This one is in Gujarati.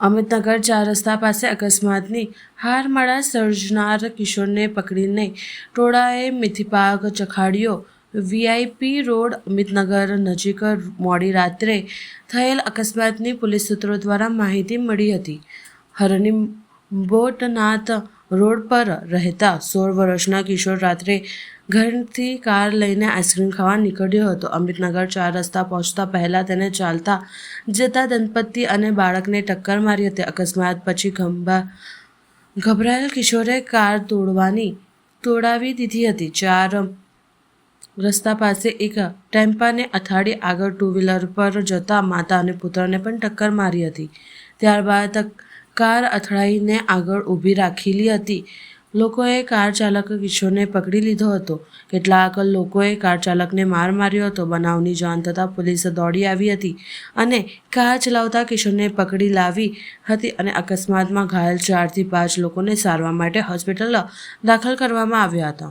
અમિતનગર 4 રસ્તા પાસે અકસ્માતની હારમાળા સર્જનાર કિશોરને પકડીને ટોળાએ મિથિપાક ચખાડ્યો. વીઆઈપી રોડ અમિતનગર નજીક મોડી રાત્રે થયેલ અકસ્માતની પોલીસ સૂત્રો દ્વારા માહિતી મળી હતી. હરની બોટનાથ રોડ પર રહેતા 16 વર્ષના કિશોર રાત્રે ઘરથી કાર લઈને આઈસ્ક્રીમ ખાવા નીકળ્યો હતો. અમિતનગર 4 રસ્તા પહોંચતા પહેલા તેને ચાલતા જતા દંપતી અને બાળકને ટક્કર મારી હતી. અકસ્માત પછી ગભરાયેલ કિશોરે કાર તોડાવી દીધી હતી. 4 રસ્તા પાસે એક ટેમ્પાને અથાડી આગળ 2 વ્હીલર પર જતા માતા અને પુત્રને પણ ટક્કર મારી હતી. ત્યારબાદ કાર અથડાઈને આગળ ઊભી રાખેલી હતી. લોકોએ કાર ચાલક કિશોરને પકડી લીધો હતો. કેટલાક લોકોએ કાર ચાલકને માર માર્યો હતો. બનાવની જાણ થતાં પોલીસ દોડી આવી હતી અને કાર ચલાવતા કિશોરને પકડી લાવી હતી અને અકસ્માતમાં ઘાયલ 4 થી 5 લોકોને સારવાર માટે હોસ્પિટલ દાખલ કરવામાં આવ્યા હતા.